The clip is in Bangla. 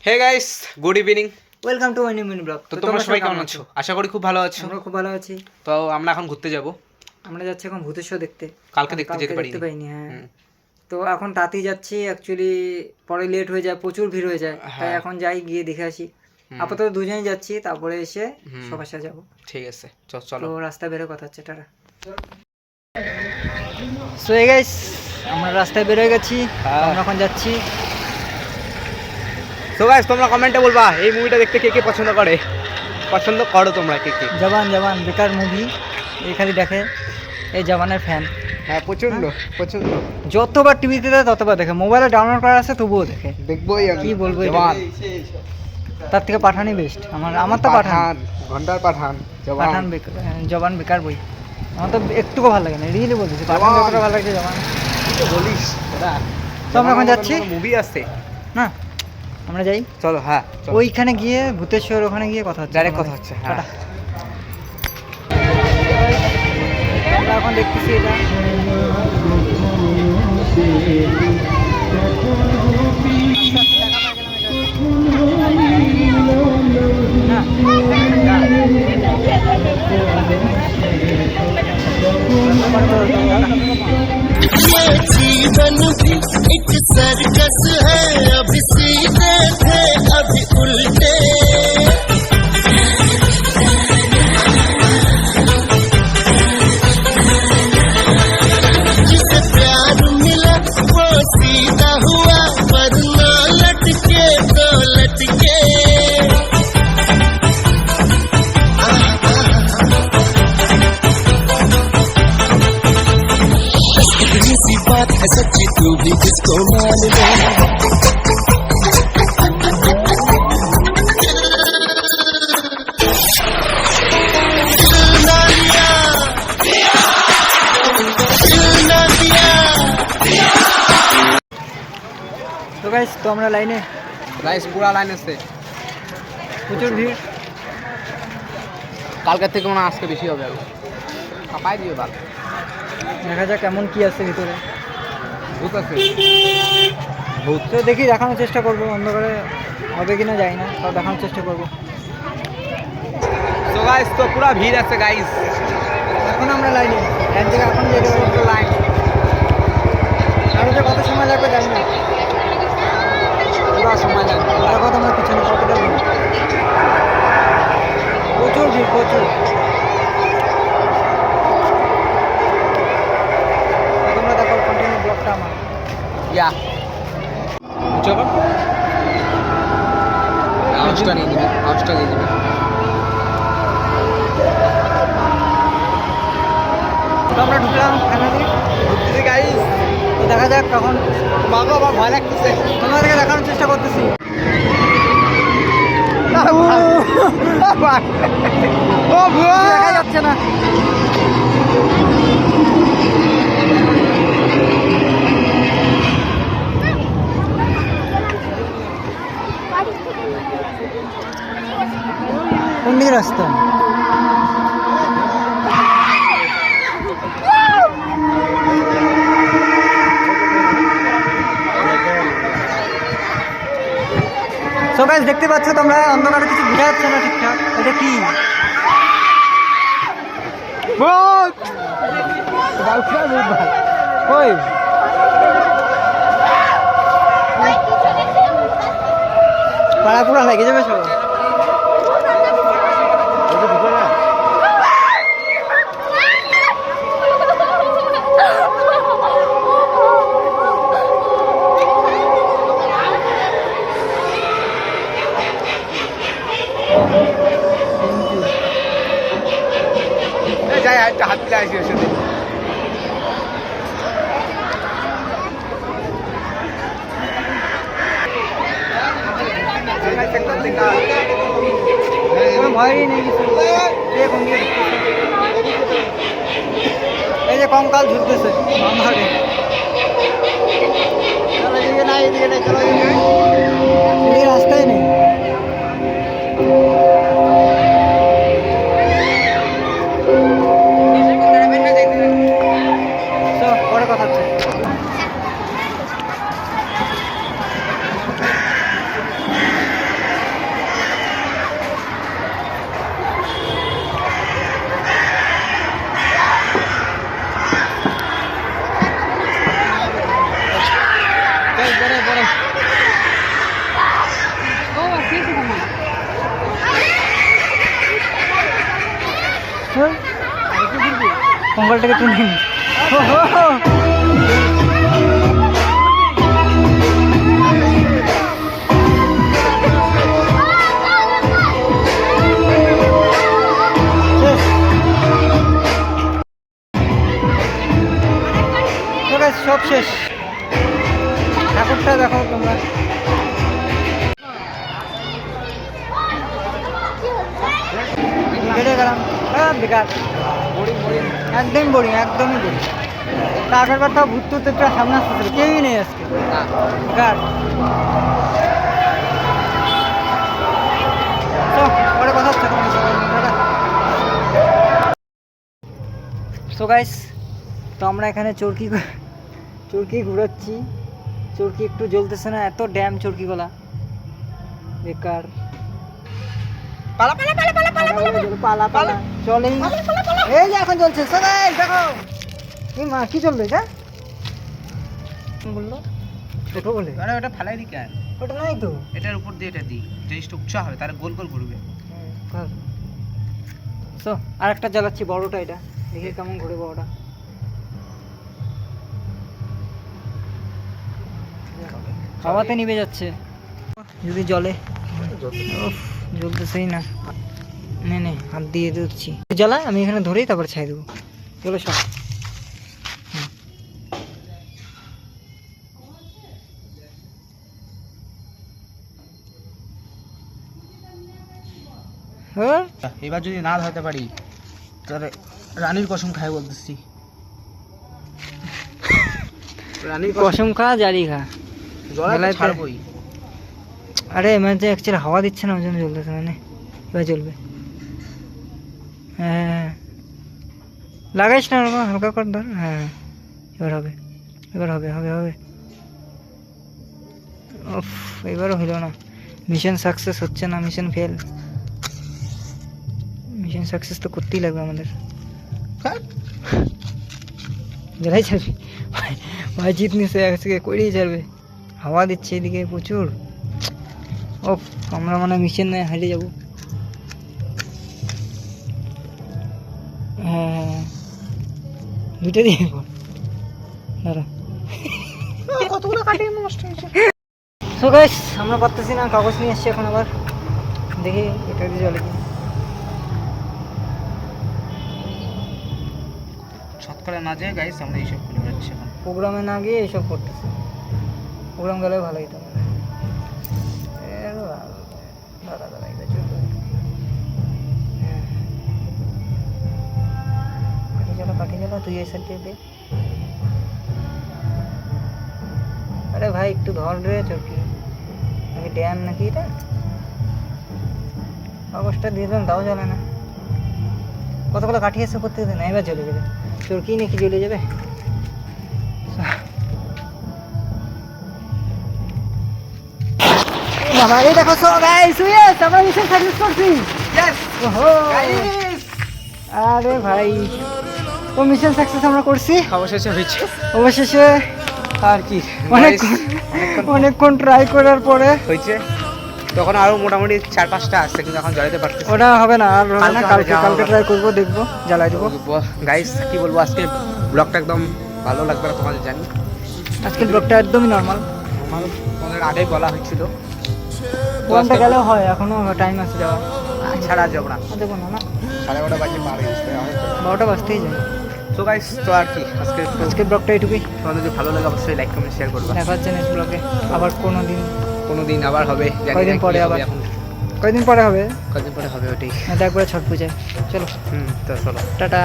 Hey guys, good evening, welcome to my new mini blog. তো তোমরা সবাই কেমন আছো? আশা করি খুব ভালো আছো। আমরা খুব ভালো আছি। তো আমরা এখন ঘুরতে যাব। আমরা যাচ্ছি এখন ভূতের শো দেখতে। কালকে দেখতে যেতে পারিনি। হ্যাঁ, তো এখন তাতেই যাচ্ছি। অ্যাকচুয়ালি পরে লেট হয়ে যায়, প্রচুর ভিড় হয়ে যায়, তাই এখন যাই গিয়ে দেখে আসি। আপাতত দুজনেই যাচ্ছি, তারপরে এসে সবার সাথে যাবো। ঠিক আছে, চলো। তো রাস্তায় বেরো, কথা হচ্ছে, টাটা। সো এই গাইস, আমরা রাস্তায় বের হয়ে গেছি, আমরা এখন যাচ্ছি। সো গাইস, তোমরা কমেন্টে বলবা এই মুভিটা দেখতে কে কে পছন্দ করো তোমরা কে কে? জবান বেকার মুভি, এই খালি দেখে, এই জবানের ফ্যান। হ্যাঁ, প্রচন্ড। যতবার টিভিতে দেয় ততবার দেখে, মোবাইলে ডাউনলোড করা আছে তবুও দেখে। দেখবোই আমি। কি বলবো, জবান তার থেকে পাঠানই বেস্ট। আমার তো পাঠান, ঘন্টার পাঠান, জবান বেকার বই। আমার তো একটুকু ভালো লাগে না, রিয়েলি বলতেছি। পাঠান যতটা ভালো লাগছে জবান বলিস দাদা। তো আমরা এখন যাচ্ছি মুভি আসছে না, আমরা যাই। চলো। হ্যাঁ, ওইখানে গিয়ে ভূতের শোর ওখানে গিয়ে কথা হচ্ছে, ডাইরেক্ট কথা হচ্ছে। হ্যাঁ, আমরা এখন দেখতেছি এটা जीवन भी एक सर्कस है, अभी सीधे थे अभी उल्टे। जिसे प्यार मिला वो सीधा हुआ, वरना लटके तो लटके। सी बात है सच्ची, तू भी इसको मान ले। তো গাইস, তো আমরা লাইনে, পুরা লাইন আছে, প্রচুর ভিড়। কালকের থেকে মনে হয় আজকে বেশি হবে। আরো কাপাই দিও বাল। দেখা যাক কেমন কি আছে ভিতরে। ভূত আছে, তো দেখি, দেখানোর চেষ্টা করবো। অন্ধকারে হবে কিনা জানি না, তাও দেখানোর চেষ্টা করবো। তো গাইস, তো পুরা ভিড় আছে গাইস। এখন আমরা লাইনে, লাইন থেকে এখন যেতে পারবো লাইন। আরও যে কত সময় লাগবে জানি না, পুরা সময় লাগবে। দেখো তোমরা পিছনে কতটা ভিড়, প্রচুর ভিড়, প্রচুর। তোমরা দেখো কন্টিনিউ ব্লগটা আমার। ইয়া চলো, আওয়াজটা নিয়ে দিবে। তো আমরা ঢুকলাম ফ্যামিলি ঢুকতেছি গাইস। তো দেখা যাক কখন। মাগো, আমার ভয় লাগতেছে। তোমাদেরকে দেখানোর চেষ্টা করতেছি। ও ভুয়া, দেখা যাচ্ছে না। কোন দিকে রাস্তা? সো গাইস, দেখতে পাচ্ছ তোমরা, অন্ধকারে কিছু বোঝা যাচ্ছে না ঠিকঠাক। এটা কি? ওই পাড়া পুরা লেগে যাবে সব। যাই হাত দিলে আসি ওর সাথে। কোনো ভয়ই নেই কিছু। কোন দিকে ঢুকতেছে? এই যে কঙ্কাল ঝুলতেছে অন্ধকারে। এদিকে রাস্তায় নেই। কঙ্কালটাকে তুলে নিন। সব শেষ। ঠাকুরটা দেখো তোমরা। কেটে গেলাম, বেকার, একদমই বোরিং, একদমই বোরিং। তা আগের বার তো ভূত টুত একটা সামনে আসতেছিল, কেউই নেই আজকে, বেকার। পরে কথা হচ্ছে। সো গাইস, তো আমরা এখানে চরকি ঘুরাচ্ছি। চরকি একটু জ্বলতেছে না, এত ড্যাম চরকিগুলা, বেকার। পালা চলেই, এই যে এখন চলছে। সো গাইস দেখো, এই মা কি চলবে এটা বললো, ওটা বলে আরে ওটা ফালাই দি কেন? ওটা নাই তো, এটার উপর দিয়ে এটা দি, জিনিসটা উচ্চা হবে, তার গোল গোল ঘুরবে। সো আরেকটা জ্বালাচ্ছি, বড়টা, এটা দেখি কেমন ঘুরে বড়টা। হাওয়াতে নিভে যাচ্ছে যদি জলে। জ্বলতেছেই না, নে হাত দিয়ে দিচ্ছি। জ্বালা, আমি এখানে ধরেই তারপর ছাই দেবো। চলো সব। এবার যদি না ধরতে পারি তাহলে রানীর কসম খাই বলতেছি। রানীর কসম খা, জারি খা, জ্বালায় ছাড়বই। আরে মানে যে অ্যাকচুয়ালি হাওয়া দিচ্ছে না, ওই জন্য জ্বলতেছে। মানে এবার জ্বলবে। হ্যাঁ, লাগাইস না, হালকা করে ধর। হ্যাঁ, এবার হবে, এবার হবে, হবে হবে। উফ, এবারও হইল না। মিশন সাকসেস হচ্ছে না, মিশন ফেল। মিশন সাকসেস তো করতেই লাগবে আমাদের। জ্বালাই ছাড়বি ভাই, জিতনি সে আজকে করেই ছাড়বে। হাওয়া দিচ্ছে এদিকে প্রচুর। ও, আমরা মানে মিশন নয় হারিয়ে যাবো। হ্যাঁ, দুটো দিয়ে দাঁড়া। কতগুলো কাটিয়ে নষ্ট হয়েছে। সো গাইস, আমরা পারতেছি না, কাগজ নিয়ে আসছি এখন। আবার দেখি এটা দিয়ে জলে কি। শতকরা না যায় গাইস, আমরা এইসব করে বেড়াচ্ছি এখন। প্রোগ্রামে না গিয়ে এইসব করতেছে। প্রোগ্রাম গেলে ভালো হতো। দাঁড়া দাঁড়া, এটা চলবে। কাঠি জ্বালা, তুই এই সাইড দিয়ে। আরে ভাই একটু ধর রে চরকি, নাকি ড্যাম নাকি এটা? কাগজটা দিয়ে দেন, তাও জ্বলে না। কতগুলো কাঠি এসে করতে দেন, এবার জ্বলে যাবে। চরকি নাকি জ্বলে যাবে। বাবা, এই দেখো। সো গাইস, ইয়েস, আমরা মিশন সাকসেস করছি। ইয়েস ওহো, গাইস, আরে ভাই, তো মিশন সাকসেস আমরা করছি অবশেষে হয়েছে। অবশেষে। আর কি, অনেকক্ষণ ট্রাই করার পরে হয়েছে। তখন আরো মোটামুটি 4-5টা আসছে, কিন্তু এখন জ্বালাতে পারতেছি। ওটা হবে না, আর হবে না। কালকে কালকে ট্রাই করবো, দেখবো, জ্বালাই দেবো। গাইস কি বলবো, আজকে ব্লগটা একদম ভালো লাগবে না তোমাদের, জানি। আজকের ব্লগটা একদমই নর্মাল। আমার তোমাদের আগেই বলা হয়েছিল, কোনটা গেলেও হয়, এখনো টাইম আছে যাওয়া। ছাড়া যাবো না। দেখবো না, 12:30 বাজে পার হয়ে গেছে। 12টা বাজতেই যায়। তো গাইস, তো আর কি, আজকের ব্লগটা এটুকুই। তোমাদের যদি ভালো লাগে অবশ্যই লাইক কমেন্ট শেয়ার করবা। দেখা হচ্ছে নেক্সট ব্লগে আবার কোনো দিন আবার হবে, জানি না কয়দিন কি পরে হবে আবার। এখন। কয়দিন পরে হবে, কয়দিন পরে হবে ওটাই। না তো একবারে ছট পূজায়। চলো, তো চলো, টাটা।